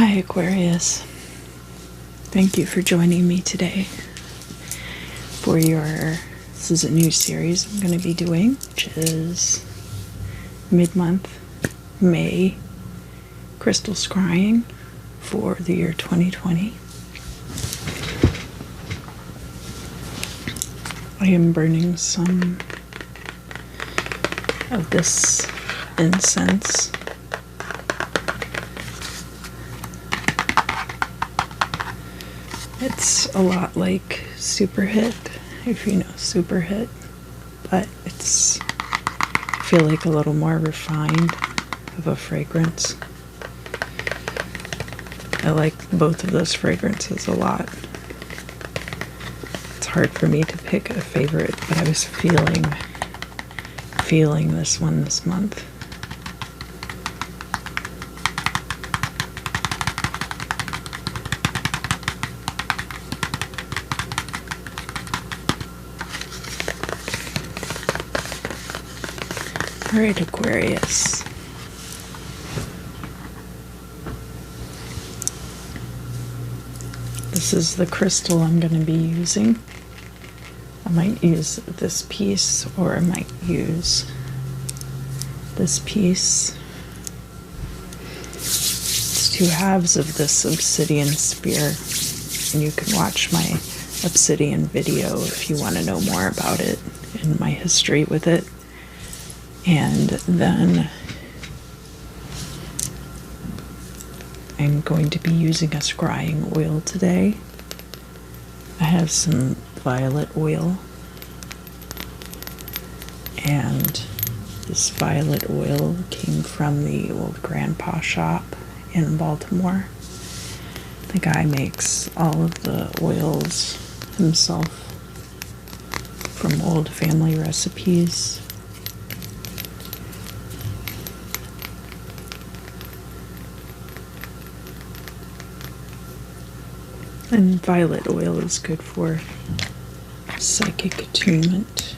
Hi, Aquarius. Thank you for joining me today for this is a new series I'm going to be doing, which is mid-month May crystal scrying for the year 2020. I am burning some of this incense. It's a lot like Super Hit, if you know Super Hit, but I feel like a little more refined of a fragrance. I like both of those fragrances a lot. It's hard for me to pick a favorite, but I was feeling this one this month. Alright, Aquarius. This is the crystal I'm going to be using. I might use this piece, or I might use this piece. It's two halves of this obsidian spear, and you can watch my obsidian video if you want to know more about it and my history with it. And then I'm going to be using a scrying oil today. I have some violet oil, and this violet oil came from the old grandpa shop in Baltimore. The guy makes all of the oils himself from old family recipes. And violet oil is good for psychic attunement.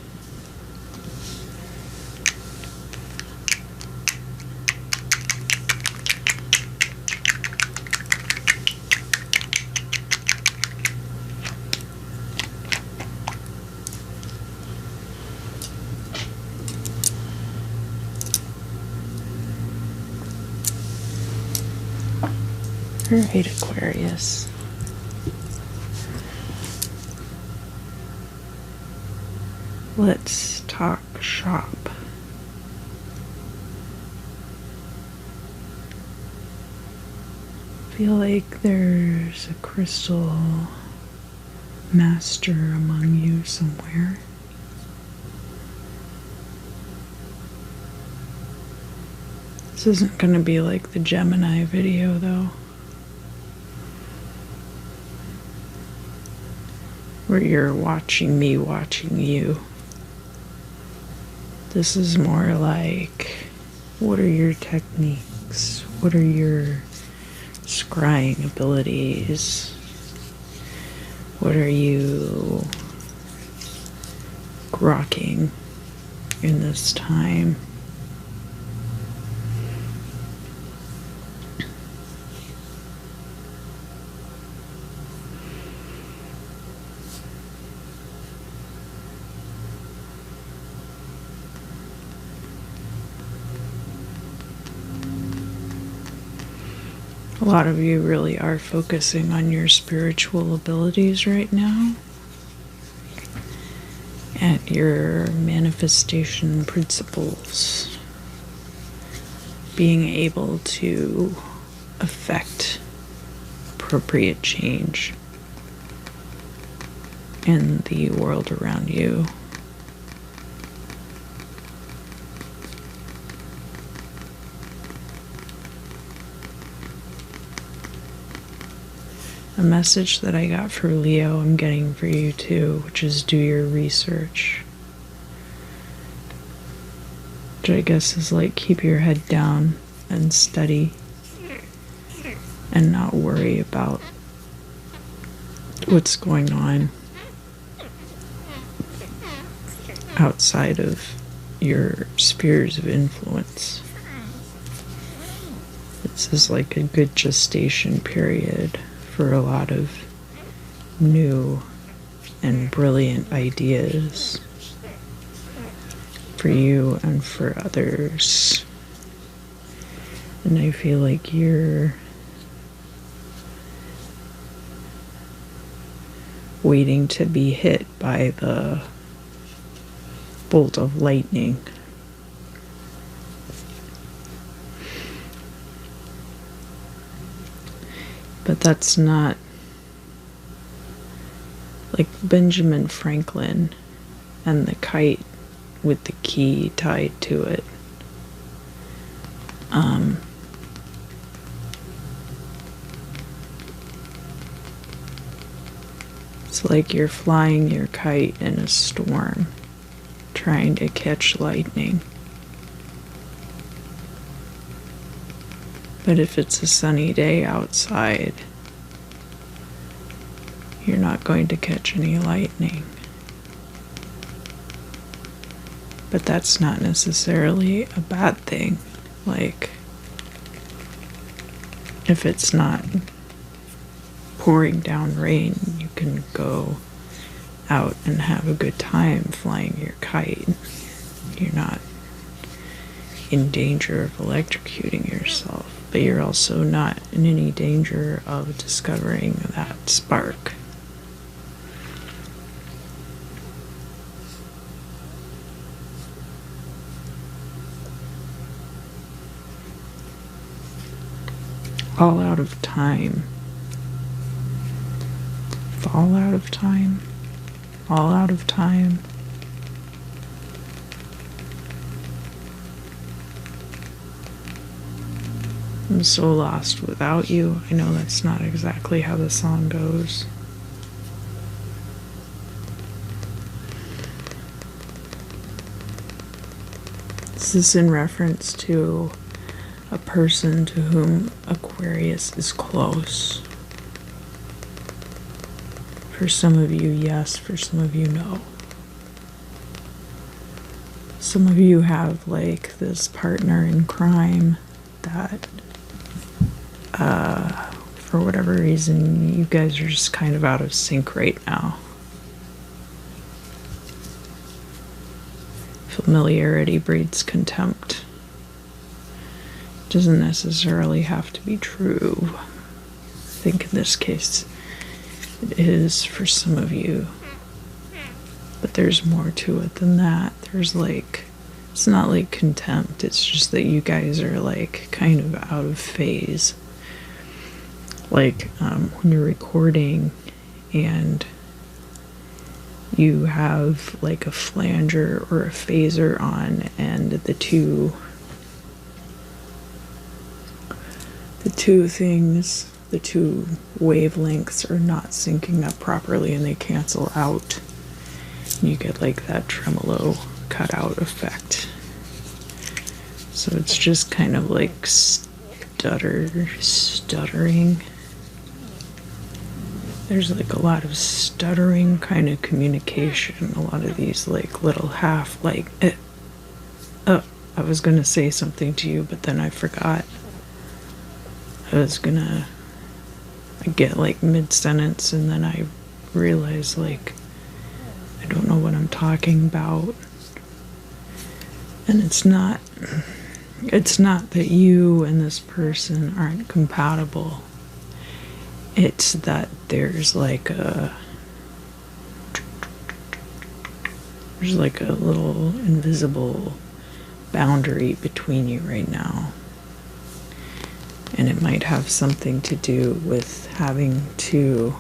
All right, Aquarius. Let's talk shop. I feel like there's a crystal master among you somewhere. This isn't going to be like the Gemini video, though, where you're watching me watching you. This is more like, what are your techniques? What are your scrying abilities? What are you grokking in this time? A lot of you really are focusing on your spiritual abilities right now and your manifestation principles, being able to affect appropriate change in the world around you. A message that I got for Leo, I'm getting for you too, which is do your research. Which I guess is like keep your head down and study and not worry about what's going on outside of your spheres of influence. This is like a good gestation period for a lot of new and brilliant ideas for you and for others. And I feel like you're waiting to be hit by the bolt of lightning. But that's not like Benjamin Franklin and the kite with the key tied to it. It's like you're flying your kite in a storm, trying to catch lightning. But if it's a sunny day outside, you're not going to catch any lightning. But that's not necessarily a bad thing. Like, if it's not pouring down rain, you can go out and have a good time flying your kite. You're not in danger of electrocuting yourself, but you're also not in any danger of discovering that spark. All out of time. Fall out of time. All out of time. I'm so lost without you. I know that's not exactly how the song goes. This is in reference to a person to whom Aquarius is close. For some of you, yes. For some of you, no. Some of you have like this partner in crime that for whatever reason, you guys are just kind of out of sync right now. Familiarity breeds contempt. Doesn't necessarily have to be true. I think in this case it is for some of you. But there's more to it than that. There's like, it's not like contempt, it's just that you guys are like kind of out of phase. Like when you're recording and you have like a flanger or a phaser on, and the two things, the two wavelengths are not syncing up properly and they cancel out. You get like that tremolo cutout effect. So it's just kind of like stuttering. There's like a lot of stuttering kind of communication. A lot of these like little half like, oh, I was gonna say something to you, but then I forgot. I get like mid-sentence and then I realize like I don't know what I'm talking about. And it's not that you and this person aren't compatible. It's that there's like a little invisible boundary between you right now. And it might have something to do with having to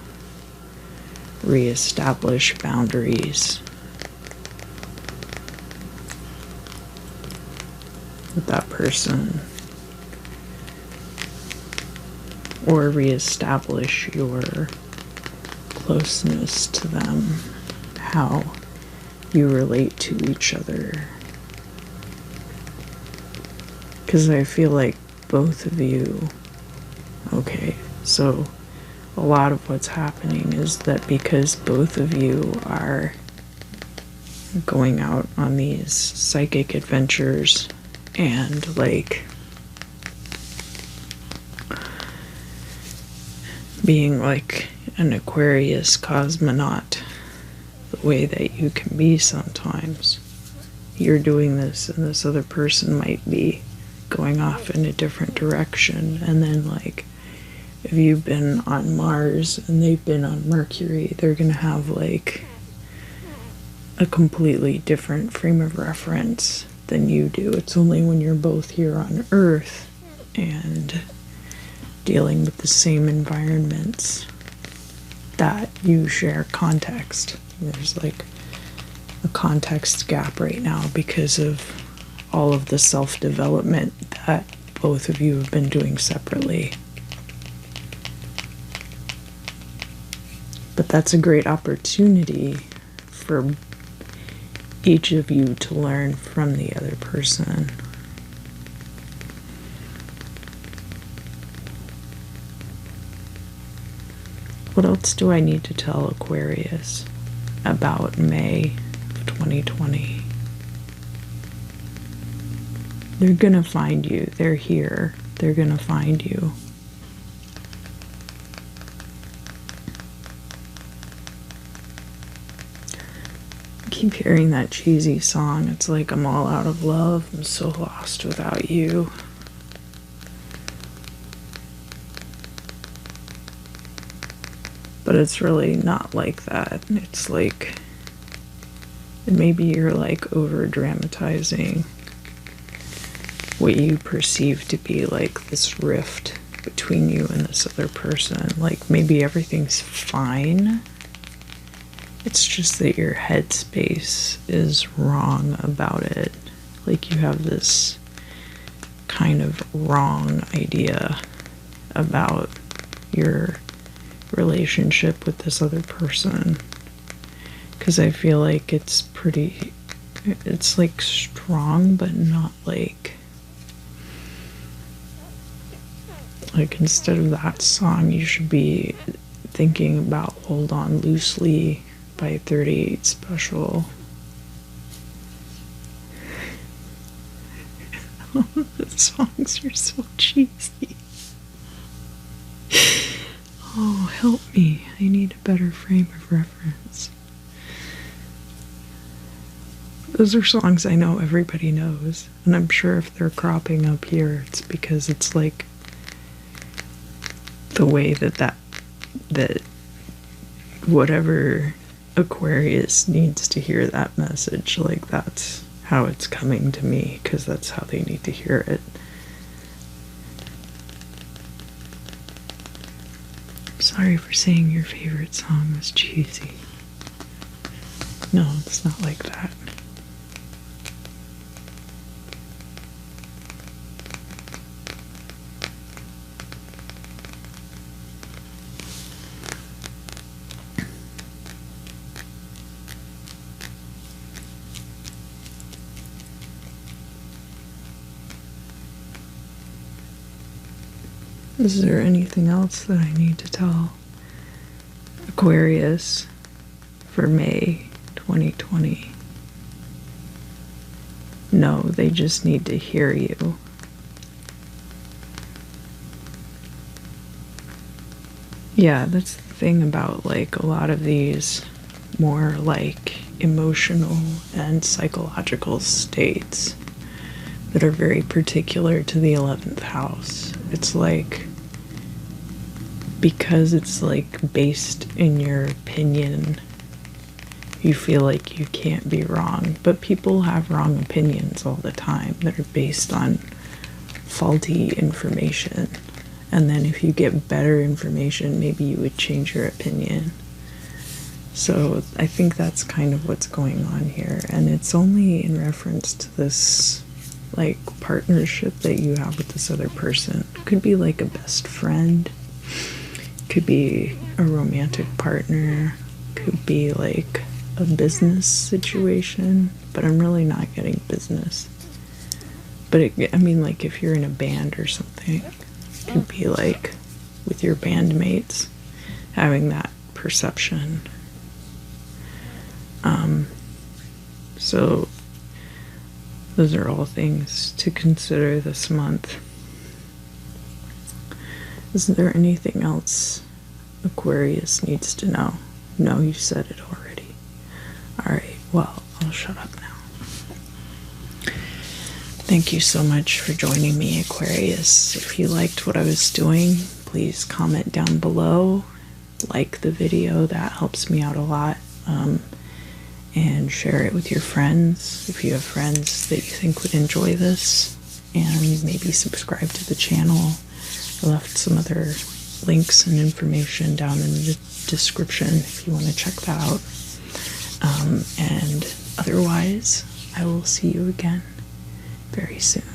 reestablish boundaries with that person, or reestablish your closeness to them, how you relate to each other. Because I feel like both of you, okay, so a lot of what's happening is that because both of you are going out on these psychic adventures and like being like an Aquarius cosmonaut, the way that you can be sometimes. You're doing this, and this other person might be going off in a different direction. And then, like, if you've been on Mars and they've been on Mercury, they're gonna have like a completely different frame of reference than you do. It's only when you're both here on Earth and dealing with the same environments that you share context. There's like a context gap right now because of all of the self-development that both of you have been doing separately. But that's a great opportunity for each of you to learn from the other person. What else do I need to tell Aquarius about May of 2020? They're gonna find you. They're here. They're gonna find you. I keep hearing that cheesy song. It's like, I'm all out of love. I'm so lost without you. But it's really not like that. It's like, maybe you're like over dramatizing what you perceive to be like this rift between you and this other person. Like, maybe everything's fine. It's just that your headspace is wrong about it. Like, you have this kind of wrong idea about your relationship with this other person. Because I feel like it's pretty, it's like strong, but not like instead of that song, you should be thinking about Hold On Loosely by 38 Special. The songs are so cheesy. Oh, help me. I need a better frame of reference. Those are songs I know everybody knows. And I'm sure if they're cropping up here, it's because it's like the way that whatever Aquarius needs to hear that message, like that's how it's coming to me, because that's how they need to hear it. I'm sorry for saying your favorite song was cheesy. No, it's not like that. Is there anything else that I need to tell Aquarius for May 2020? No, they just need to hear you. Yeah, that's the thing about like a lot of these more like emotional and psychological states that are very particular to the 11th house. It's like, because it's like based in your opinion, you feel like you can't be wrong. But people have wrong opinions all the time that are based on faulty information. And then if you get better information, maybe you would change your opinion. So I think that's kind of what's going on here. And it's only in reference to this like partnership that you have with this other person. It could be like a best friend, could be a romantic partner, could be like a business situation, but I'm really not getting business. But I mean, like if you're in a band or something, it could be like with your bandmates having that perception. So those are all things to consider this month. Is there anything else Aquarius needs to know. No, you said it already. Alright, well, I'll shut up now. Thank you so much for joining me, Aquarius. If you liked what I was doing, please comment down below. Like the video, that helps me out a lot. And share it with your friends if you have friends that you think would enjoy this. And maybe subscribe to the channel. I left some other links and information down in the description if you want to check that out. And otherwise, I will see you again very soon.